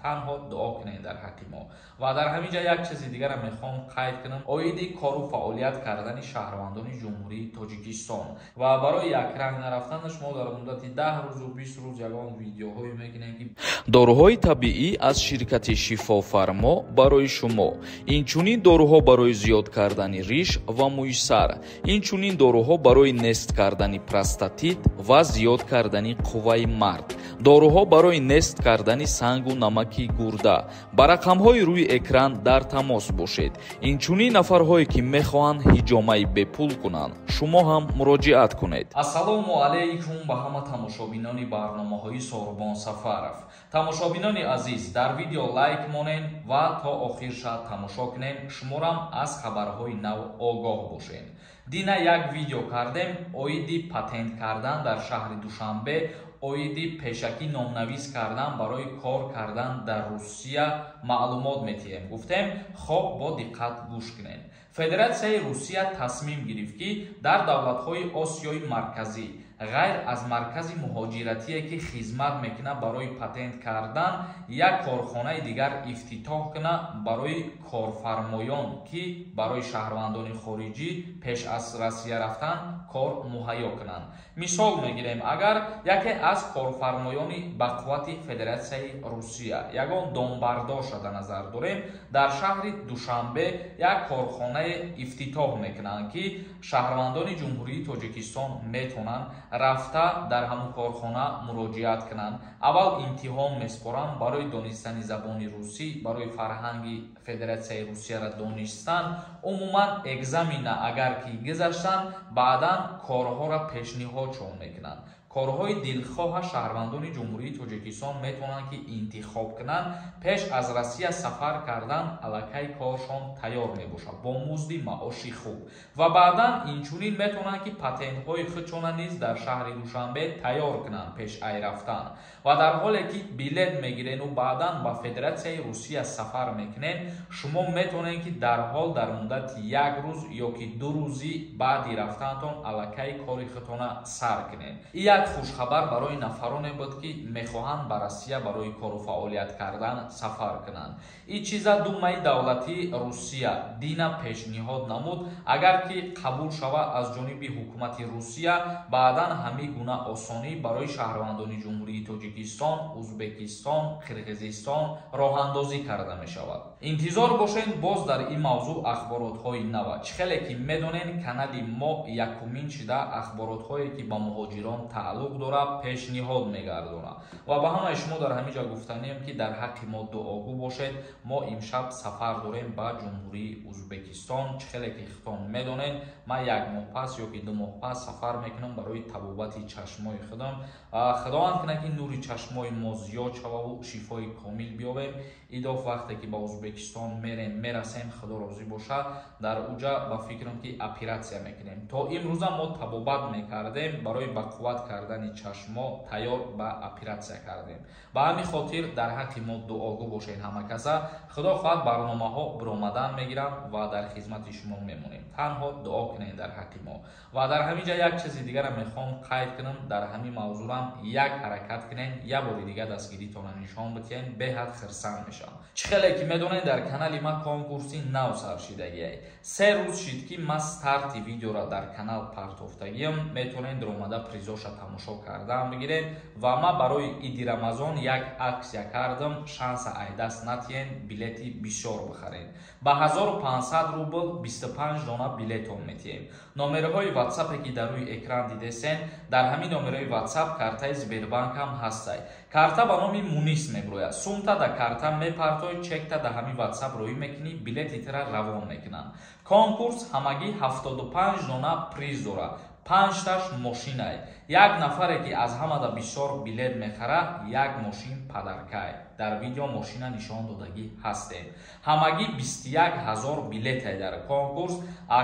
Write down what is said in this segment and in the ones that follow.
танҳо дуо кунед дар ҳаққи мо. ва дар ҳамин ҷа як чизи дигарам мехоҳам қайд кунам, оиди кору фаъолият кардани шаҳрвандони ҷумҳурии Тоҷикистон ва барои якранг нарафтанаш мо дар муддати 10 рӯзу 20 рӯз ягон видеоҳое мекунем ки доруҳои табиӣ аз ширкати Шифофармо барои шумо. Инчунин доруҳо барои зиёд кардани риш ва мӯи сар, инчунин доруҳо барои нест кардани простатит ва зиёд кардани қувваи мард, доруҳо барои нест кардани сангу намаки гурда. Ба рақамҳои рӯи экран дар тамос бошед. Инчунин нафарҳое ки мехоҳанд ҳиҷомаи бепул кунанд, шумо ҳам муроҷиат кунед. Ассалому алайкум ба ҳама тамошобинони барномаҳои Сорбон Сафаров. Тамошобинони азиз, дар видео лайк монен ва то охирша тамошо кунен, шуморам аз хабарҳои нав огоҳ бошед. Дина як видео кардем оиди патент кардан дар шаҳри Душанбе, оиди пешакӣ номнавис кардан барои кор кардан дар Русия маълумот метиҳем. Гуфтем хоб бо диққат гӯш кунед. Федератсияи Русия тасмим гирифт ки дар давлатҳои Осиёи марказӣ ғайр аз маркази муҳоҷиратие ки хизмат мекунад барои патент кардан, як корхонаи дигар ифтитоҳ кунад барои корфармоён ки барои шаҳрвандони хориҷӣ пеш аз Россия рафтан кор муҳайё кунанд. Мисол мегирем, агар яке аз корфармоёни бақуввати Федератсияи Русия ягон донбардоша дар назар дорем, дар шаҳри Душанбе як корхонае ифтитоҳ мекунанд ки шаҳрвандони ҷумҳурии Тоҷикистон метавонанд рафта дар ҳамун корхона муроҷиат кунанд. Аввал имтиҳон меспоранд барои донистани забони русӣ, барои фарҳанги Федератсияи Русияро донистан, умуман экзамена агар ки гузаштанд, баъдан корҳоро пешниҳод чон мекунанд. корҳои дилхоҳа шаҳрвандони ҷумҳурии Тоҷикистон метавонанд ки интихоб кунанд, пеш аз Россия сафар кардан аллакай коршон тайёр мебошад бо музди маоши хуб ва баъдан инчунин метавонанд ки патентҳои худшона низ дар шаҳри Душанбе тайёр кунанд пеш ай рафтан. ва дар ҳоле ки билет мегирену баъдан ба Федератсияи Русия сафар мекунед, шумо метавонед ки дарҳол дар муддати як рӯз ёки ду рӯзи баъди рафтанатон аллакай кори худтона сар кунед. хушхабар барои нафароне буд ки мехоҳанд ба Россия барои кору фаъолият кардан сафар кунанд. ин чиза Думаи давлатии Русия Дина пешниҳод намуд, агар ки қабул шавад аз ҷониби ҳукумати Русия, баъдан ҳамин гуна осонӣ барои шаҳрвандони ҷумҳурии Тоҷикистон, Узбекистон, Қирғизистон роҳандозӣ карда мешавад. интизор бошед боз дар ин мавзӯъ ахборотҳои нава. Чихеле ки медонед, канали мо якумин шида ахборотҳое ки ба муҳоҷирон тааллуқ дорад пешниҳод мегардонад. ва ба ҳамаи шумо дар ҳамин ҷо гуфтанем ки дар ҳаққи мо дуогӯ бошед. мо имшаб сафар дорем ба ҷумҳурии Узбекистон. чихеле ки худтон медонед, ман як моҳ пас ёки ду моҳ пас сафар мекунам барои табобати чашмои худам. худованд кунад ки нури чашмои мо зиёд шававу шифои комил биёбем. идоф вақте ки ба Узбекистон мерасем, худо розӣ бошад, дар уҷа ба фикрам ки оператсия мекунем. то имрӯза мо табобат мекардем, барои бақувват кардани чашмо тайёр ба оператсия кардем. ба ҳамин хотир дар ҳаққи мо дуогӯ бошед ҳама каса. худо хоҳад барномаҳо биромадан мегиранд ва дар хизмати шумо мемонем. танҳо дуо кунед дар ҳаққи мо. ва дар ҳамин ҷа як чизи дигарам мехоҳам қайд кунам, дар ҳамин мавзӯъам як ҳаракат кунед, як бори дигар дастгиритона нишон бидиҳед, беҳад хирсанд мешам. чихеле ки медонед, дар канали ма конкурси нав сар шидагиай. 3 рӯз шид ки ман старти видеоро дар канал партофтагиам. метавонед омада призоша тамошо кардан бигиред ва ман барои иди Рамазон як аксия кардам, шанса айдаст натиҳед, билети бисёр бихаред. ба 1500 рубл 25 дона билетон метиҳем. номерҳои WhatsApp ки дар рӯи экран дидесен, дар ҳамин номерҳои WhatsApp картаи Сбербанк ҳам ҳастай. карта ба номи Мунис меброяд. сумта да карта мепартои, чекта да ҳамин WhatsApp роӣ мекунӣ, билетитра равон мекунанд. конкурс ҳамагӣ 75 дона приз дорад. 5таш мошинай. як нафаре ки аз ҳамада бисёр билет мехарад, як мошин падаркай. дар видео мошина нишон додагӣ ҳастем. ҳамагӣ 21 000 билете дар конкурс.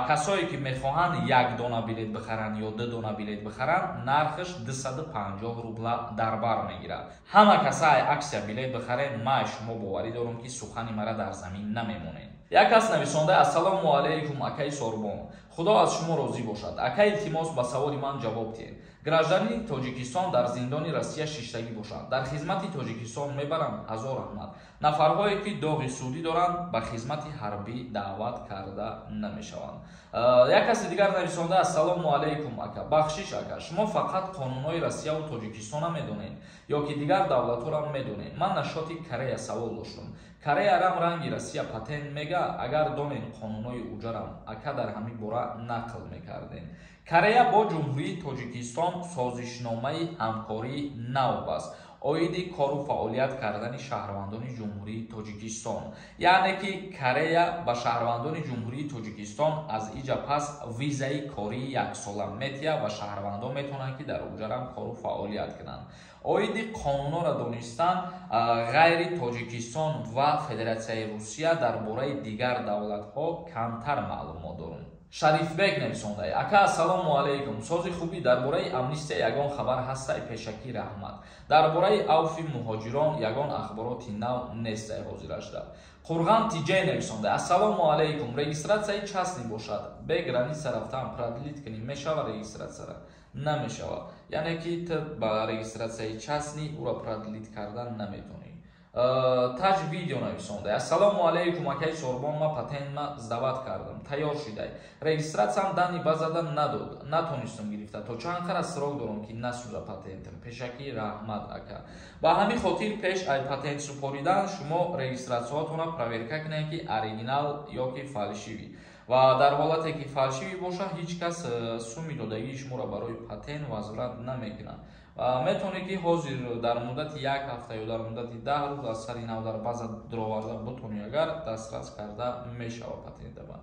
касое ки мехоҳанд як дона билет бихаранд ё 2 дона билет бихаранд, нархаш 250 рубла дар бар мегирад. ҳама каса ай аксия билет бихаред, ман шумо боварӣ дорам ки сухани мара дар замин намемонед. як кас нависонда: ассалому алайкум акаи Сорбон, худо аз шумо розӣ бошад. акай илтимос ба саволи ман ҷавоб диҳед. гражданини тоҷикистон дар зиндони россия шиштагӣ бошанд. Дар хизмати тоҷикистон мебаранд. ҳазор раҳмат. нафарҳое ки доғи судӣ доранд ба хизмати ҳарбӣ даъват карда намешаванд. як каси дигар нависонда: ассалому алайкум ака, бахшиш ака, шумо фақат қонунҳои россияву тоҷикистона медонед ё ки дигар давлатҳоро медонед? Ман нашоти Корея савол доштам. Кореярам ранги Россия патент мега? Агар донед қонунҳои уҷарам ака дар ҳамин бора нақл мекардем. Корея бо ҷумҳурии Тоҷикистон созишномаи ҳамкории нав аст. оиди кору фаъолият кардани шаҳрвандони ҷумҳурии Тоҷикистон. Яъне ки Корея ба шаҳрвандони ҷумҳурии Тоҷикистон аз иҷа пас визаи кории яксола метиҳад ва шаҳрвандон метавонанд ки дар уҷарам кору фаъолият кунанд. оиди қонунҳоро донистан ғайри Тоҷикистон ва Федератсияи Русия дар бораи дигар давлатҳо камтар маълумот дорем. Шарифбек нависондай: ака ассалому алайкум, сози хубӣ, дар бораи амнистия ягон хабар ҳастай? Пешакӣ раҳмат. Дар бораи авфи муҳоҷирон ягон ахбороти нав нестай ҳозирашда. Қурған Тиҷей нависондай: ассалому алайкум, регистратсияи частни бошад, бе граница рафтан продлит кунем, мешава регистратсияра? Намешава. яъне ки ту ба регистратсияи частни ура продлит кардан наметавонӣ. Таж видео нависондай: ассалому алайкум акаи Сорбон, ма патентма сдават кардам, тайёр шидай. Регистратсиям дани базада надод, натонистам гирифта. То чанд қара срок дорам ки насӯза патентам? Пешакӣ раҳмат ака. Ба ҳамин хотир пеш ай патент супоридан шумо регистратсияатонро проверка кунед ки оригинал ё ки фалшивӣ. ва дар ҳолате ки фалшивӣ боша ҳеҷ кас суми додагии шуморо барои патент возврат намекунад. метавонед ки ҳозир дар муддати як ҳафта ё дар муддати 10 рӯз аз сари нав дар база дуроварда бутонӣ, агар дастрас карда мешава патента ба.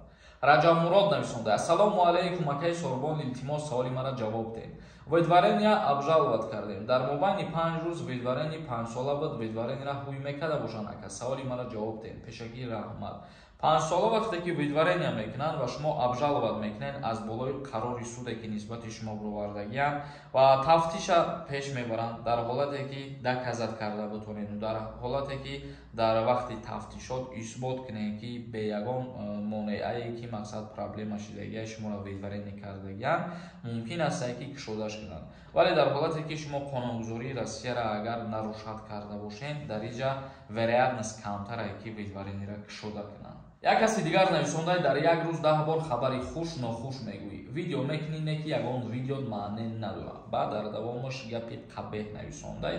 Раҷаб Мурод нависонда: ассалому алайкум акаи Сорбон, илтимос саволи мара ҷавоб дед. Выдворение обжаловать кардем. Дар мобайни 5 рӯз выдворение 5 сола буд, выдворениеро ҳуй мекарда бошанд ака. Саволи мара ҷавоб дед. Пешакӣ раҳмат. 5 сола вақте ки выдворение мекунанд ва шумо обжаловать мекунед аз болои қарори суде ки нисбати шумо бировардагианд ва тафтиша пеш мебаранд, дар ҳолате ки доказат карда бутонед, дар ҳолате ки дар вақти тафтишот исбот кунед ки бе ягон монеае ки мақсад проблема шидагиаш шуморо выдворение кардагианд, мумкин аст ки кушодаш кунанд. вале дар ҳолате ки шумо қонунгузории Россияро агар нарушад карда бошед, дар иҷа вероятност камтар ки выдворениеро кушода кунанд. як каси дигар нависондай: дар як рӯз 10 бор хабари хуш нохуш мегӯӣ. Видео мекунӣ, не ки ягон видео маъне надорад. Баъд дар давомаш гапи қабеҳ нависондай.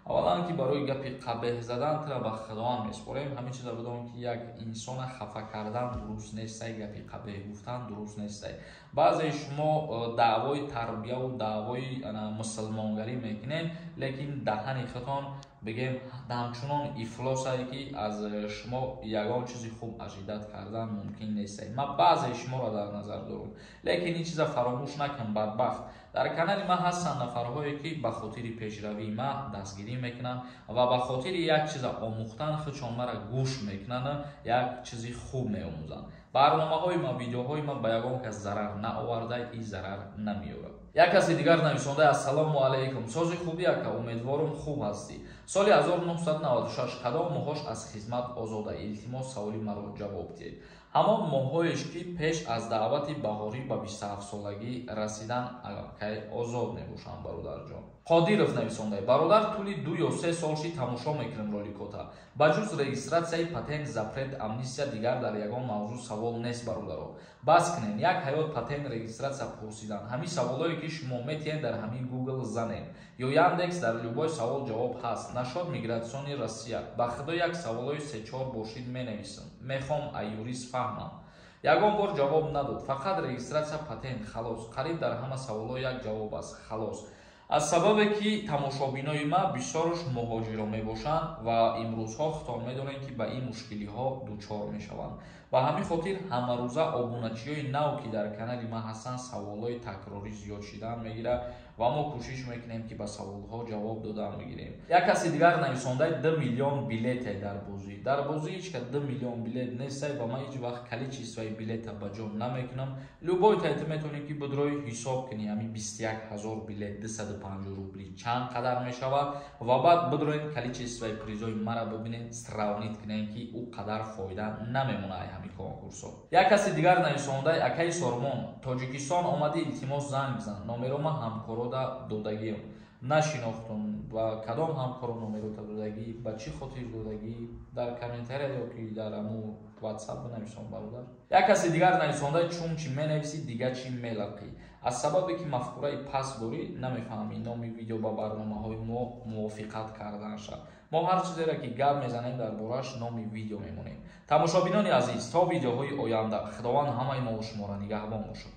аввалан ки барои гапи қабеҳ задан тира ба худованд меспорем. ҳамин чиза бидон ки як инсона хафа кардан дуруст нестай, гапи қабеҳ гуфтан дуруст нестай. баъзе шумо даъвои тарбияву даъвои мусулмонгарӣ мекунед, лекин даҳани худтон бигем ҳамчунон ифлосае ки аз шумо ягон чизи хуб ажидат кардан мумкин нестай. ман баъзе шуморо дар назар дорам, лекин ин чиза фаромӯш накун. бадбахт дар канали ман ҳастанд нафарҳое ки ба хотири пешравии ман дастгирӣ мекунанд ва ба хотири як чиза омӯхтан худшон мара гӯш мекунанд, як чизи хуб меомӯзанд. барномаҳои ман, видеоҳои ман ба ягон кас зарар наоварда, ин зарар намеёрад. як каси дигар нависонда: ассалому алайкум, сози хубӣ ака, умедворам хуб ҳастӣ. соли 1996 кадом моҳош аз хизмат озода? илтимос саволи маро ҷавоб диҳед. ҳамон моҳҳоеш ки пеш аз даъвати баҳорӣ ба 27 солагӣ расидан акай озод мебошанд бародарҷон. Қодиров нависондай: бародар тӯли 2 ё 3 сол ши тамошо мекунем роликота. ба ҷуз регистратсияи патент, запрет, амнистия дигар дар ягон мавзӯъ савол нест бародаро. бас кунем, як ҳаёт патент, регистратсия пурсидан. ҳамин саволое ки шумо метиҳед дар ҳамин Google занед ё Яндекс, дар любой савол ҷавоб ҳаст. нашод мигратсиони Россия. ба худо як саволои 3-4 бошид менависам. мехом ай юрист фаҳмам. ягон бор ҷавоб надод. фақат регистратсия патент, халос. қариб дар ҳама саволҳо як ҷавоб аст, халос. аз сабабе ки тамошобинои ма бисёрш муҳоҷиро мебошанд ва имрӯзҳо худтон медонед ки ба ин мушкилиҳо дучор мешаванд. ба ҳамин хотир ҳамарӯза обуначиҳои нав ки дар канали ма ҳастанд саволҳои такрорӣ зиёд шидан мегирад ва мо кӯшиш мекунем ки ба саволҳо ҷавоб дода мегирем. як каси дигар нависондай: 2 миллион билете дар бозӣ. дар бозӣ ҳеч 2 миллион билет нестай ва ман ҳеҷ вақт количествои билета ба ҷо намекунам. любой тайти метавонӣ ки бидрои ҳисоб кунӣ, ҳамин 21 000 билет 250 рубли чанд қадар мешавад ва баъд бидроен количествои призои мара бибинед, сравнит кунед ки ӯ қадар фоида намемонад ҳамин конкурсо. як каси дигар нависондай: акаи Сормон, Тоҷикистон омади илтимос занг бизан, номерома ҳамкоро номерода додагием нашинохтум ва кадом ҳамкоро номерода додагӣ ба чӣ хотир додагӣ дар комментария ёки дар аму ватсап бинависон бародар. Як каси дигар нависонда чун чӣ менависӣ дига чӣ мелақӣ. Аз сабабе ки мафкураи паст дорӣ намефаҳмӣ номи видео ба барномаҳои мо мувофиқат карданашад. мо ҳар чизеро ки гап мезанем дар бораш номи видео мемонем. Тамошобинони азиз, то видеоҳои оянда худованд ҳамаи мо шуморо нигаҳбон бошад.